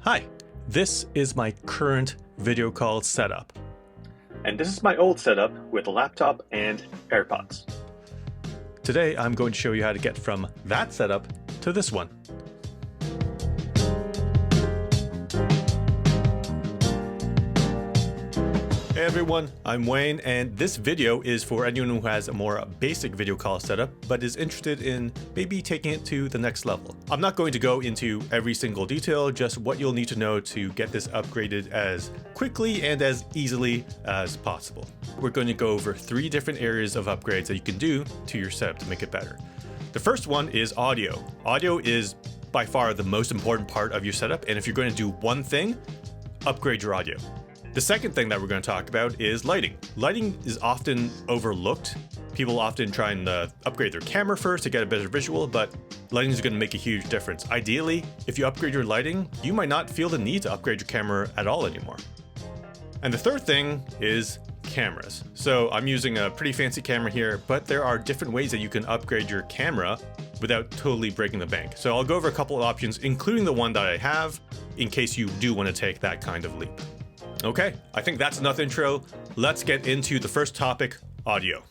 Hi, this is my current video call setup. And this is my old setup with a laptop and AirPods. Today I'm going to show you how to get from that setup to this one. Hey everyone, I'm Wayne, and this video is for anyone who has a more basic video call setup but is interested in maybe taking it to the next level. I'm not going to go into every single detail, just what you'll need to know to get this upgraded as quickly and as easily as possible. We're going to go over 3 different areas of upgrades that you can do to your setup to make it better. The first one is audio. Audio is by far the most important part of your setup, and if you're going to do one thing, upgrade your audio. The second thing that we're going to talk about is lighting. Lighting is often overlooked. People often try and upgrade their camera first to get a better visual, but lighting is going to make a huge difference. Ideally, if you upgrade your lighting, you might not feel the need to upgrade your camera at all anymore. And the third thing is cameras. So I'm using a pretty fancy camera here, but there are different ways that you can upgrade your camera without totally breaking the bank. So I'll go over a couple of options, including the one that I have, in case you do want to take that kind of leap. Okay, I think that's enough intro. Let's get into the first topic, audio.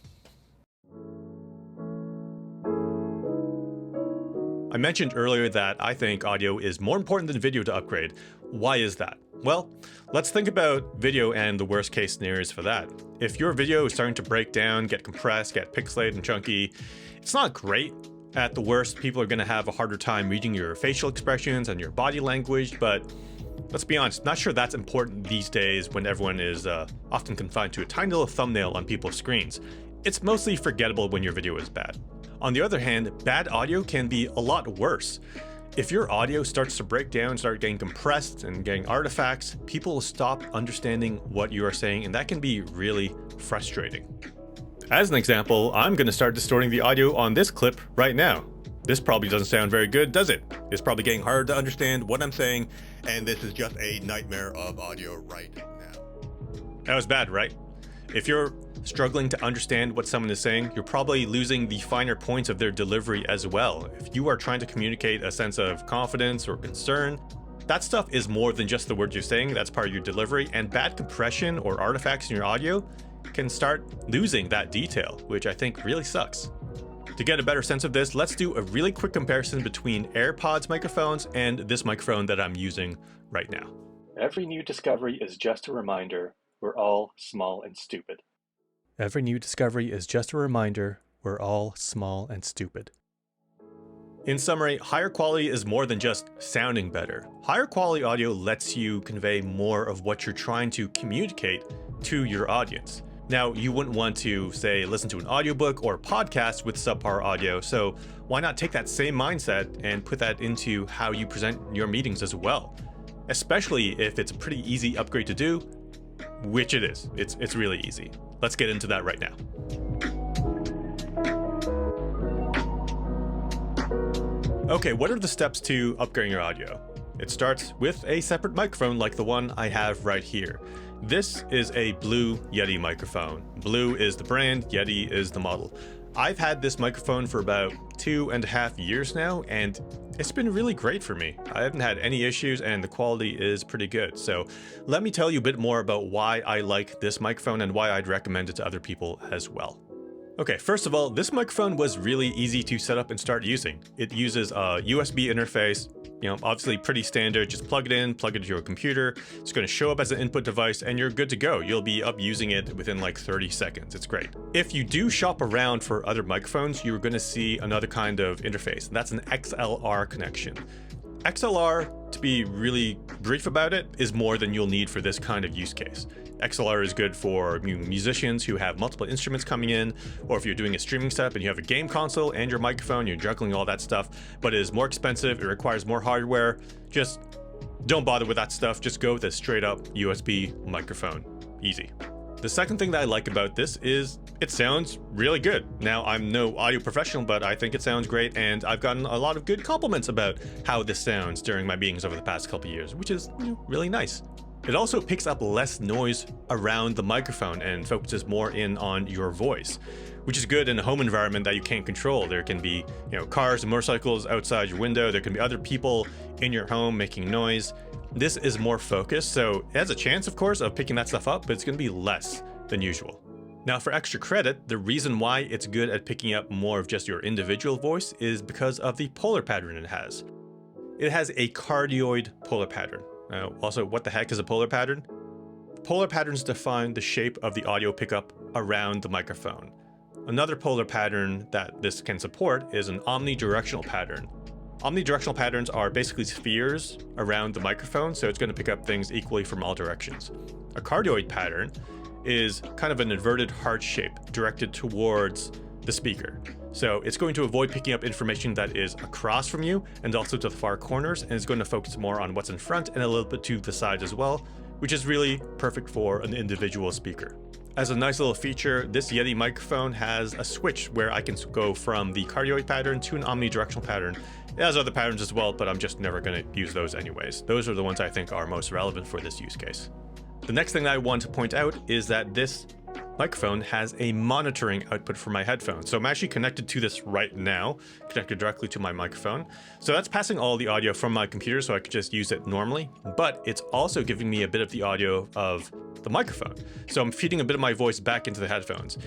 I mentioned earlier that I think audio is more important than video to upgrade. Why is that? Well, let's think about video and the worst case scenarios for that. If your video is starting to break down, get compressed, get pixelated and chunky, it's not great. At the worst, people are going to have a harder time reading your facial expressions and your body language, but let's be honest, not sure that's important these days when everyone is often confined to a tiny little thumbnail on people's screens. It's mostly forgettable when your video is bad. On the other hand, bad audio can be a lot worse. If your audio starts to break down, start getting compressed and getting artifacts, people will stop understanding what you are saying, and that can be really frustrating. As an example, I'm going to start distorting the audio on this clip right now. This probably doesn't sound very good, does it? It's probably getting harder to understand what I'm saying, and this is just a nightmare of audio right now. That was bad, right? If you're struggling to understand what someone is saying, you're probably losing the finer points of their delivery as well. If you are trying to communicate a sense of confidence or concern, that stuff is more than just the words you're saying, that's part of your delivery, and bad compression or artifacts in your audio can start losing that detail, which I think really sucks. To get a better sense of this, let's do a really quick comparison between AirPods microphones and this microphone that I'm using right now. Every new discovery is just a reminder we're all small and stupid. Every new discovery is just a reminder we're all small and stupid. In summary, higher quality is more than just sounding better. Higher quality audio lets you convey more of what you're trying to communicate to your audience. Now, you wouldn't want to, say, listen to an audiobook or podcast with subpar audio, so why not take that same mindset and put that into how you present your meetings as well? Especially if it's a pretty easy upgrade to do, which it is. It's really easy. Let's get into that right now. Okay, what are the steps to upgrading your audio? It starts with a separate microphone like the one I have right here. This is a Blue Yeti microphone. Blue is the brand, Yeti is the model. I've had this microphone for about 2.5 years now, and it's been really great for me. I haven't had any issues, and the quality is pretty good. So let me tell you a bit more about why I like this microphone and why I'd recommend it to other people as well. Okay, first of all, this microphone was really easy to set up and start using. It uses a USB interface, obviously pretty standard. Just plug it in, plug it into your computer. It's going to show up as an input device and you're good to go. You'll be up using it within like 30 seconds. It's great. If you do shop around for other microphones, you're going to see another kind of interface. That's an XLR connection. XLR, to be really brief about it, is more than you'll need for this kind of use case. XLR is good for musicians who have multiple instruments coming in, or if you're doing a streaming setup and you have a game console and your microphone, you're juggling all that stuff, but it is more expensive, it requires more hardware. Just don't bother with that stuff, just go with a straight up USB microphone. Easy. The second thing that I like about this is it sounds really good. Now, I'm no audio professional, but I think it sounds great, and I've gotten a lot of good compliments about how this sounds during my meetings over the past couple of years, which is really nice. It also picks up less noise around the microphone and focuses more in on your voice, which is good in a home environment that you can't control. There can be, cars and motorcycles outside your window. There can be other people in your home making noise. This is more focused, so it has a chance, of course, of picking that stuff up, but it's going to be less than usual. Now, for extra credit, the reason why it's good at picking up more of just your individual voice is because of the polar pattern it has. It has a cardioid polar pattern. Also, what the heck is a polar pattern? Polar patterns define the shape of the audio pickup around the microphone. Another polar pattern that this can support is an omnidirectional pattern. Omnidirectional patterns are basically spheres around the microphone, so it's going to pick up things equally from all directions. A cardioid pattern is kind of an inverted heart shape directed towards the speaker. So it's going to avoid picking up information that is across from you and also to the far corners, and it's going to focus more on what's in front and a little bit to the side as well, which is really perfect for an individual speaker. As a nice little feature, this Yeti microphone has a switch where I can go from the cardioid pattern to an omnidirectional pattern. It has other patterns as well, but I'm just never going to use those anyways. Those are the ones I think are most relevant for this use case. The next thing I want to point out is that this microphone has a monitoring output for my headphones. So I'm actually connected to this right now, connected directly to my microphone. So that's passing all the audio from my computer so I could just use it normally, but it's also giving me a bit of the audio of the microphone. So I'm feeding a bit of my voice back into the headphones.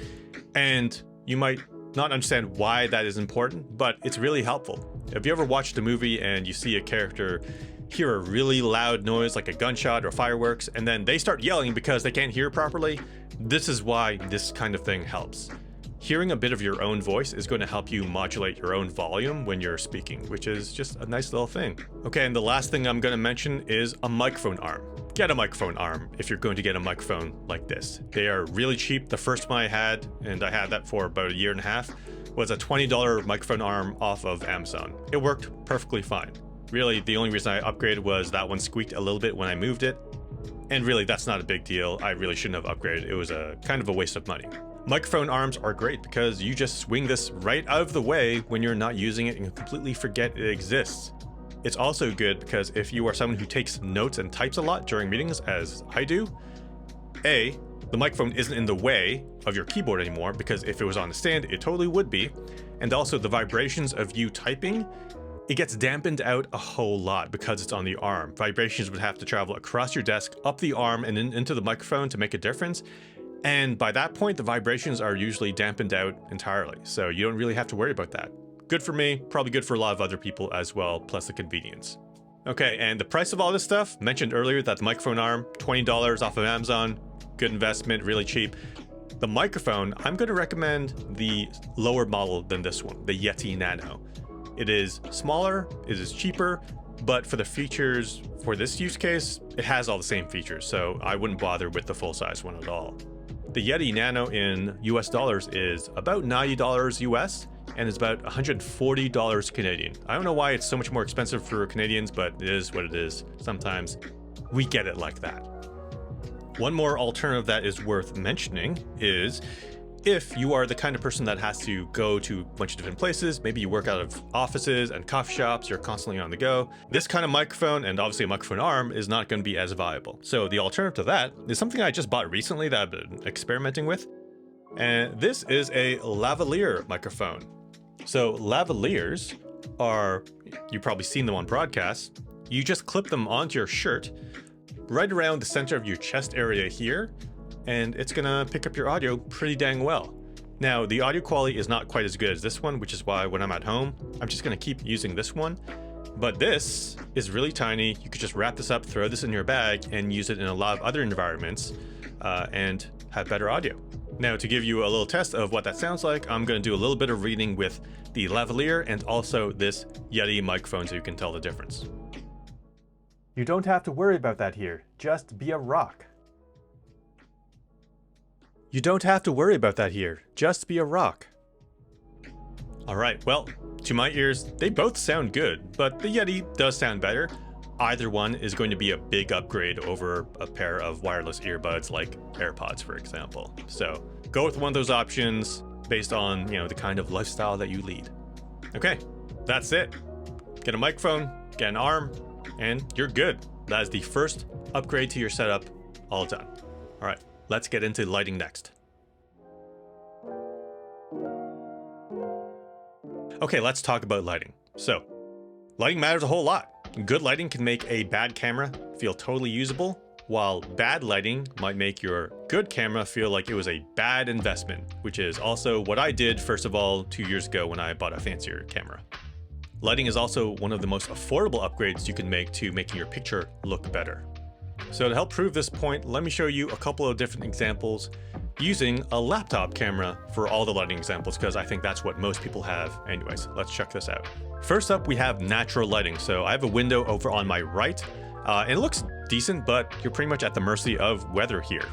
And you might not understand why that is important, but it's really helpful. If you ever watched a movie and you see a character hear a really loud noise like a gunshot or fireworks, and then they start yelling because they can't hear properly, this is why this kind of thing helps. Hearing a bit of your own voice is going to help you modulate your own volume when you're speaking, which is just a nice little thing. Okay, and the last thing I'm going to mention is a microphone arm. Get a microphone arm if you're going to get a microphone like this. They are really cheap. The first one I had, and I had that for about 1.5 years, was a $20 microphone arm off of Amazon. It worked perfectly fine. Really, the only reason I upgraded was that one squeaked a little bit when I moved it. And really, that's not a big deal. I really shouldn't have upgraded. It was a kind of a waste of money. Microphone arms are great because you just swing this right out of the way when you're not using it and you completely forget it exists. It's also good because if you are someone who takes notes and types a lot during meetings, as I do, the microphone isn't in the way of your keyboard anymore, because if it was on the stand, it totally would be. And also the vibrations of you typing, it gets dampened out a whole lot because it's on the arm. Vibrations would have to travel across your desk, up the arm, and into the microphone to make a difference. And by that point, the vibrations are usually dampened out entirely. So you don't really have to worry about that. Good for me, probably good for a lot of other people as well, plus the convenience. Okay, and the price of all this stuff, mentioned earlier that the microphone arm, $20 off of Amazon, good investment, really cheap. The microphone, I'm going to recommend the lower model than this one, the Yeti Nano. It is smaller, it is cheaper, but for the features for this use case, it has all the same features, so I wouldn't bother with the full-size one at all. The Yeti Nano in US dollars is about $90 US, and it's about $140 Canadian. I don't know why it's so much more expensive for Canadians, but it is what it is. Sometimes we get it like that. One more alternative that is worth mentioning is if you are the kind of person that has to go to a bunch of different places, maybe you work out of offices and coffee shops, you're constantly on the go, this kind of microphone, and obviously a microphone arm, is not going to be as viable. So the alternative to that is something I just bought recently that I've been experimenting with, and this is a lavalier microphone. So lavaliers are, you've probably seen them on broadcasts, you just clip them onto your shirt right around the center of your chest area here, and it's gonna pick up your audio pretty dang well. Now, the audio quality is not quite as good as this one, which is why when I'm at home, I'm just gonna keep using this one. But this is really tiny. You could just wrap this up, throw this in your bag, and use it in a lot of other environments and have better audio. Now, to give you a little test of what that sounds like, I'm gonna do a little bit of reading with the lavalier and also this Yeti microphone so you can tell the difference. You don't have to worry about that here. Just be a rock. You don't have to worry about that here. Just be a rock. All right, well, to my ears, they both sound good, but the Yeti does sound better. Either one is going to be a big upgrade over a pair of wireless earbuds like AirPods, for example. So go with one of those options based on, the kind of lifestyle that you lead. Okay, that's it. Get a microphone, get an arm, and you're good. that is the first upgrade to your setup all done. All right, let's get into lighting next. Okay, let's talk about lighting. So, lighting matters a whole lot. Good lighting can make a bad camera feel totally usable, while bad lighting might make your good camera feel like it was a bad investment, which is also what I did first of all 2 years ago when I bought a fancier camera. Lighting is also one of the most affordable upgrades you can make to making your picture look better. So to help prove this point, let me show you a couple of different examples using a laptop camera for all the lighting examples, because I think that's what most people have anyways. Let's check this out. First up, we have natural lighting. So I have a window over on my right, and it looks decent, but you're pretty much at the mercy of weather here.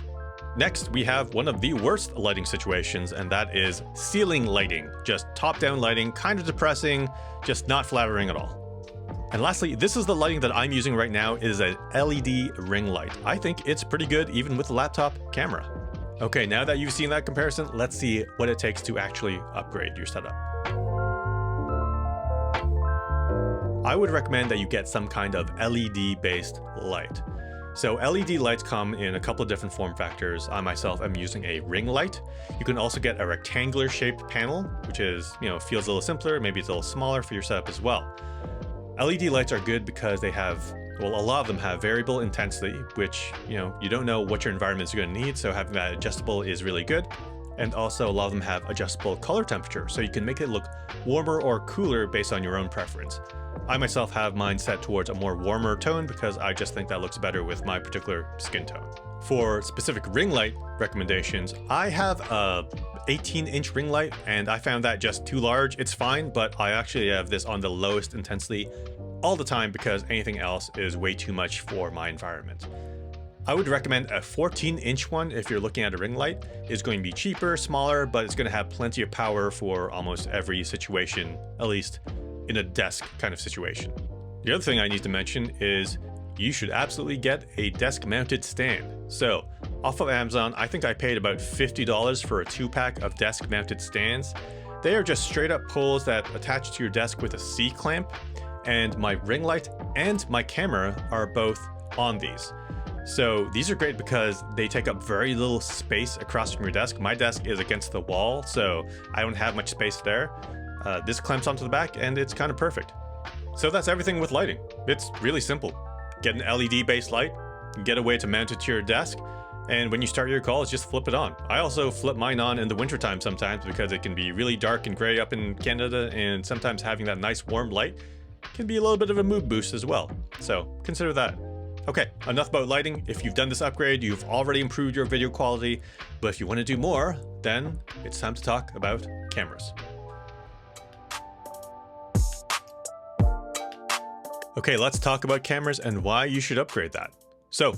Next, we have one of the worst lighting situations, and that is ceiling lighting. Just top-down lighting, kind of depressing, just not flattering at all. And lastly, this is the lighting that I'm using right now. It is a LED ring light. I think it's pretty good even with the laptop camera. Okay, now that you've seen that comparison, let's see what it takes to actually upgrade your setup. I would recommend that you get some kind of LED-based light. So LED lights come in a couple of different form factors. I myself am using a ring light. You can also get a rectangular shaped panel, which is, feels a little simpler. Maybe it's a little smaller for your setup as well. LED lights are good because they have, a lot of them have variable intensity, which, you don't know what your environment is going to need. So having that adjustable is really good. And also a lot of them have adjustable color temperature. So you can make it look warmer or cooler based on your own preference. I myself have mine set towards a more warmer tone because I just think that looks better with my particular skin tone. For specific ring light recommendations, I have a 18-inch ring light and I found that just too large. It's fine, but I actually have this on the lowest intensity all the time because anything else is way too much for my environment. I would recommend a 14-inch one if you're looking at a ring light. It's going to be cheaper, smaller, but it's going to have plenty of power for almost every situation, at least in a desk kind of situation. The other thing I need to mention is you should absolutely get a desk mounted stand. So off of Amazon, I think I paid about $50 for a 2-pack of desk mounted stands. They are just straight up poles that attach to your desk with a C-clamp, and my ring light and my camera are both on these. So these are great because they take up very little space across from your desk. My desk is against the wall, so I don't have much space there. This clamps onto the back and it's kind of perfect. So that's everything with lighting. It's really simple. Get an LED-based light, get a way to mount it to your desk, and when you start your calls, just flip it on. I also flip mine on in the wintertime sometimes because it can be really dark and gray up in Canada, and sometimes having that nice warm light can be a little bit of a mood boost as well. So consider that. Okay, enough about lighting. If you've done this upgrade, you've already improved your video quality, but if you want to do more, then it's time to talk about cameras. Okay, let's talk about cameras and why you should upgrade that. So,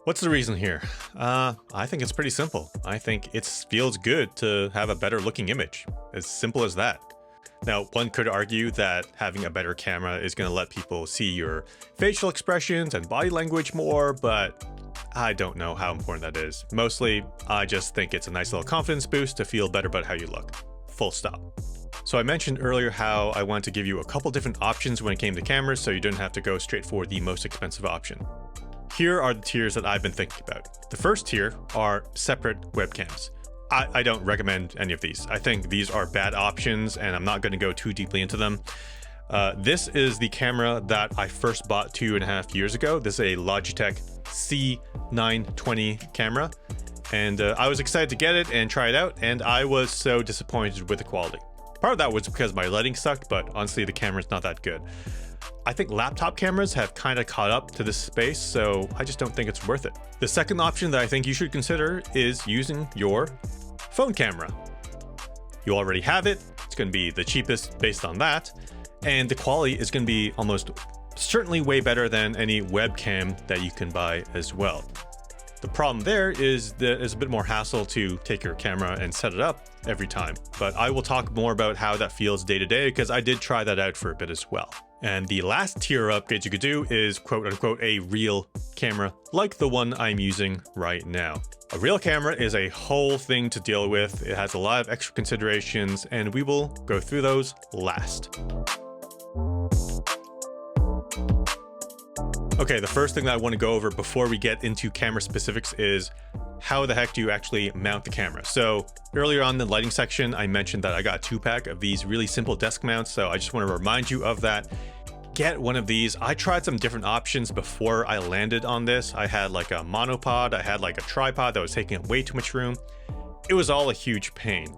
what's the reason here? I think it's pretty simple. I think it feels good to have a better looking image. As simple as that. Now, one could argue that having a better camera is going to let people see your facial expressions and body language more, but I don't know how important that is. Mostly, I just think it's a nice little confidence boost to feel better about how you look. Full stop. So I mentioned earlier how I wanted to give you a couple different options when it came to cameras so you don't have to go straight for the most expensive option. Here are the tiers that I've been thinking about. The first tier are separate webcams. I don't recommend any of these. I think these are bad options and I'm not going to go too deeply into them. This is the camera that I first bought 2.5 years ago. This is a Logitech C920 camera. And I was excited to get it and try it out, and I was so disappointed with the quality. Part of that was because my lighting sucked, but honestly, the camera's not that good. I think laptop cameras have kind of caught up to this space, so I just don't think it's worth it. The second option that I think you should consider is using your phone camera. You already have it, it's going to be the cheapest based on that, and the quality is going to be almost certainly way better than any webcam that you can buy as well. The problem there is that it's a bit more hassle to take your camera and set it up every time, but I will talk more about how that feels day to day because I did try that out for a bit as well. And the last tier upgrade you could do is quote unquote a real camera like the one I'm using right now. A real camera is a whole thing to deal with. It has a lot of extra considerations and we will go through those last. Okay, the first thing that I want to go over before we get into camera specifics is how the heck do you actually mount the camera? So earlier on in the lighting section, I mentioned that I got a 2-pack of these really simple desk mounts. So I just want to remind you of that. Get one of these. I tried some different options before I landed on this. I had like a monopod, I had like a tripod that was taking up way too much room. It was all a huge pain.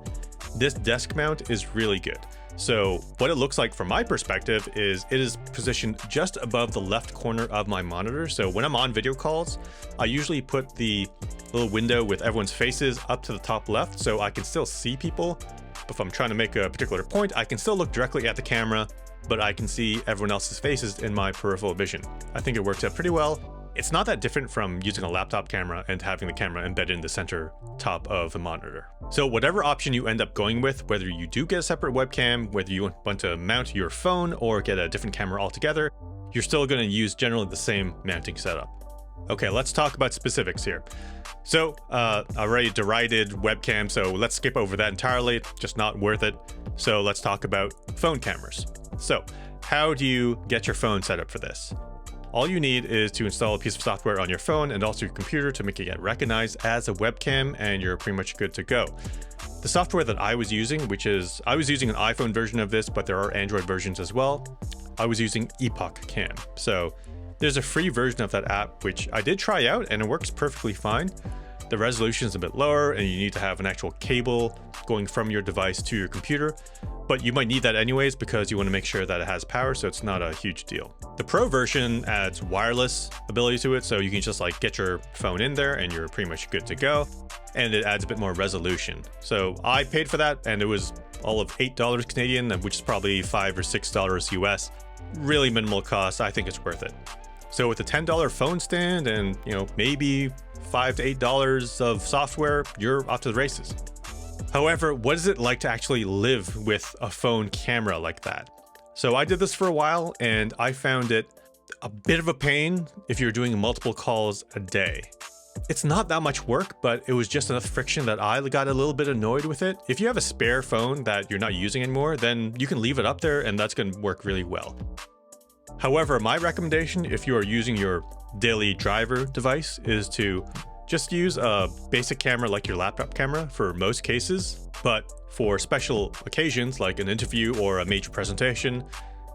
This desk mount is really good. So what it looks like from my perspective is it is positioned just above the left corner of my monitor. So when I'm on video calls, I usually put the little window with everyone's faces up to the top left so I can still see people. But if I'm trying to make a particular point, I can still look directly at the camera, but I can see everyone else's faces in my peripheral vision. I think it works out pretty well. It's not that different from using a laptop camera and having the camera embedded in the center top of the monitor. So whatever option you end up going with, whether you do get a separate webcam, whether you want to mount your phone or get a different camera altogether, you're still going to use generally the same mounting setup. Okay, let's talk about specifics here. So I already derided webcam, so let's skip over that entirely, just not worth it. So let's talk about phone cameras. So how do you get your phone set up for this? All you need is to install a piece of software on your phone and also your computer to make it get recognized as a webcam, and you're pretty much good to go. The software that I was using, I was using an iPhone version of this, but there are Android versions as well. I was using Epoch Cam. So there's a free version of that app, which I did try out and it works perfectly fine. The resolution is a bit lower and you need to have an actual cable going from your device to your computer, but you might need that anyways because you want to make sure that it has power, so it's not a huge deal. The Pro version adds wireless ability to it, so you can just like get your phone in there and you're pretty much good to go. And it adds a bit more resolution. So I paid for that and it was all of $8 Canadian, which is probably $5 or $6 US. Really minimal cost. I think it's worth it. So with a $10 phone stand and, maybe $5 to $8 of software, you're off to the races. However, what is it like to actually live with a phone camera like that? So I did this for a while and I found it a bit of a pain if you're doing multiple calls a day. It's not that much work, but it was just enough friction that I got a little bit annoyed with it. If you have a spare phone that you're not using anymore, then you can leave it up there and that's going to work really well. However, my recommendation if you are using your daily driver device is to just use a basic camera like your laptop camera for most cases, but for special occasions like an interview or a major presentation,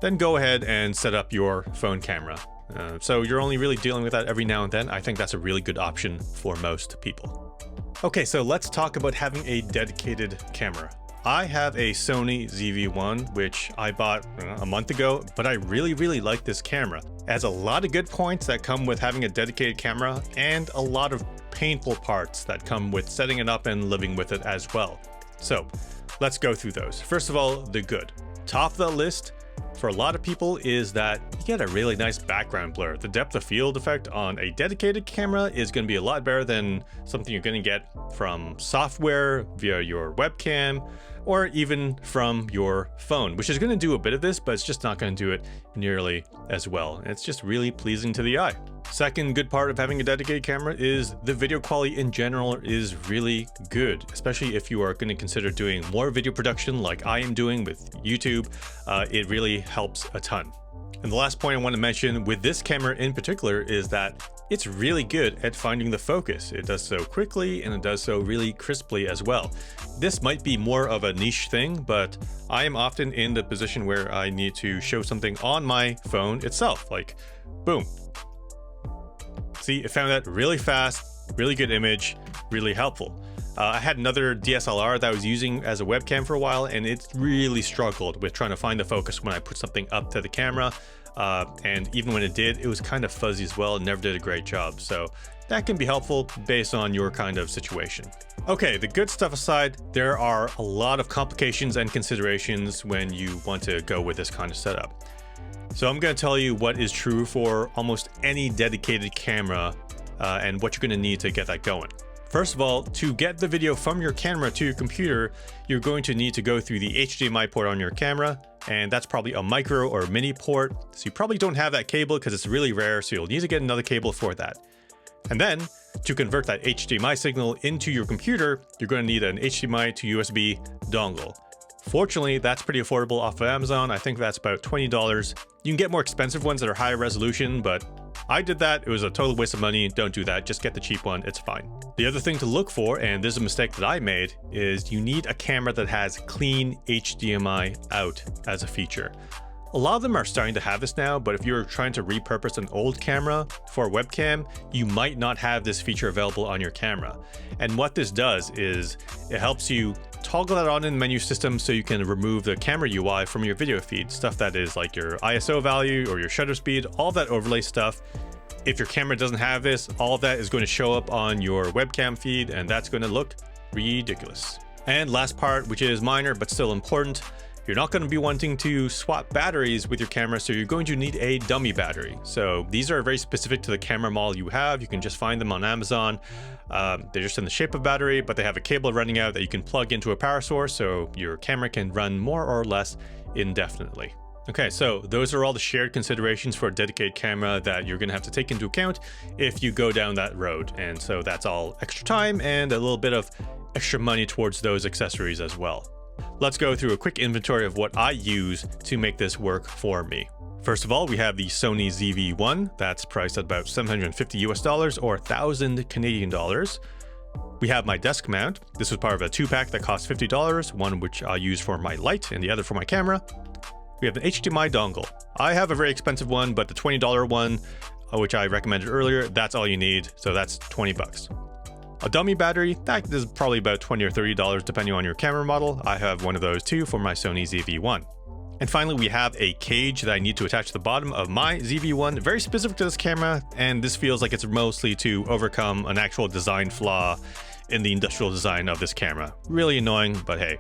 then go ahead and set up your phone camera. So you're only really dealing with that every now and then. I think that's a really good option for most people. Okay, so let's talk about having a dedicated camera. I have a Sony ZV-1, which I bought a month ago, but I really like this camera. It has a lot of good points that come with having a dedicated camera and a lot of painful parts that come with setting it up and living with it as well. So let's go through those. First of all, the good. Top of the list for a lot of people is that you get a really nice background blur. The depth of field effect on a dedicated camera is going to be a lot better than something you're going to get from software via your webcam or even from your phone, which is going to do a bit of this, but it's just not going to do it nearly as well. It's just really pleasing to the eye. Second good part of having a dedicated camera is the video quality in general is really good, especially if you are going to consider doing more video production like I am doing with YouTube. It really helps a ton. And the last point I want to mention with this camera in particular is that it's really good at finding the focus. It does so quickly and it does so really crisply as well. This might be more of a niche thing, but I am often in the position where I need to show something on my phone itself, like boom. See, it found that really fast, really good image, really helpful. I had another DSLR that I was using as a webcam for a while, and it really struggled with trying to find the focus when I put something up to the camera. And even when it did, it was kind of fuzzy as well and never did a great job. So that can be helpful based on your kind of situation. Okay, the good stuff aside, there are a lot of complications and considerations when you want to go with this kind of setup. So I'm going to tell you what is true for almost any dedicated camera and what you're going to need to get that going. First of all, to get the video from your camera to your computer, you're going to need to go through the HDMI port on your camera, and that's probably a micro or mini port. So you probably don't have that cable because it's really rare, so you'll need to get another cable for that. And then to convert that HDMI signal into your computer, you're going to need an HDMI to USB dongle. Fortunately, that's pretty affordable off of Amazon. I think that's about $20. You can get more expensive ones that are higher resolution, but I did that. It was a total waste of money. Don't do that. Just get the cheap one. It's fine. The other thing to look for, and this is a mistake that I made, is you need a camera that has clean HDMI out as a feature. A lot of them are starting to have this now, but if you're trying to repurpose an old camera for a webcam, you might not have this feature available on your camera. And what this does is it helps you toggle that on in the menu system so you can remove the camera UI from your video feed, stuff that is like your ISO value or your shutter speed, all that overlay stuff. If your camera doesn't have this, all of that is going to show up on your webcam feed, and that's going to look ridiculous. And last part, which is minor but still important, you're not going to be wanting to swap batteries with your camera, so you're going to need a dummy battery. So these are very specific to the camera model you have. You can just find them on Amazon. They're just in the shape of battery, but they have a cable running out that you can plug into a power source, so your camera can run more or less indefinitely. Okay, so those are all the shared considerations for a dedicated camera that you're going to have to take into account if you go down that road. And so that's all extra time and a little bit of extra money towards those accessories as well. Let's go through a quick inventory of what I use to make this work for me. First of all, we have the Sony ZV-1 that's priced at about $750 US or 1,000 Canadian dollars. We have my desk mount. This was part of a 2-pack that cost $50, one which I use for my light and the other for my camera. We have an HDMI dongle. I have a very expensive one, but the $20 one, which I recommended earlier, that's all you need. So that's 20 bucks. A dummy battery, that is probably about $20 or $30 depending on your camera model. I have one of those too for my Sony ZV-1. And finally, we have a cage that I need to attach to the bottom of my ZV-1, very specific to this camera, and this feels like it's mostly to overcome an actual design flaw in the industrial design of this camera. Really annoying, but hey,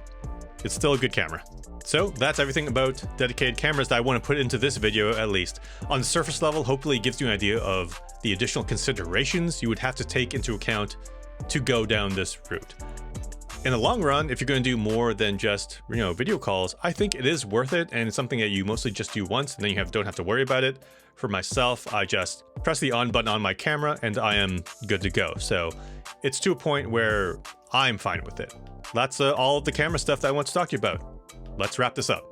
it's still a good camera. So that's everything about dedicated cameras that I want to put into this video, at least. On the surface level, hopefully it gives you an idea of the additional considerations you would have to take into account to go down this route. In the long run, if you're going to do more than just, video calls, I think it is worth it, and it's something that you mostly just do once and then you don't have to worry about it. For myself, I just press the on button on my camera and I am good to go. So it's to a point where I'm fine with it. That's all of the camera stuff that I want to talk to you about. Let's wrap this up.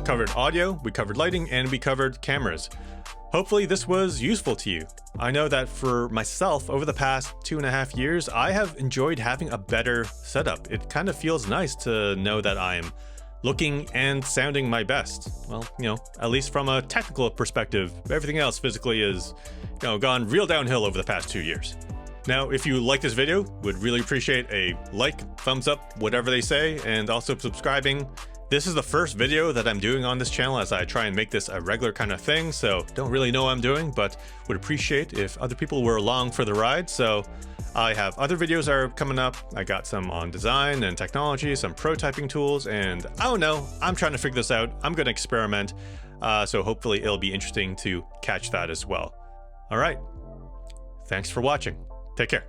Covered audio, we covered lighting, and we covered cameras. Hopefully this was useful to you. I know that for myself, over the past 2.5 years, I have enjoyed having a better setup. It kind of feels nice to know that I'm looking and sounding my best. Well, at least from a technical perspective. Everything else physically is, gone real downhill over the past 2 years. Now, if you like this video, would really appreciate a like, thumbs up, whatever they say, and also subscribing. This is the first video that I'm doing on this channel as I try and make this a regular kind of thing, so don't really know what I'm doing, but would appreciate if other people were along for the ride. So I have other videos that are coming up. I got some on design and technology, some prototyping tools, and I don't know, I'm trying to figure this out. I'm going to experiment, so hopefully it'll be interesting to catch that as well. All right, thanks for watching. Take care.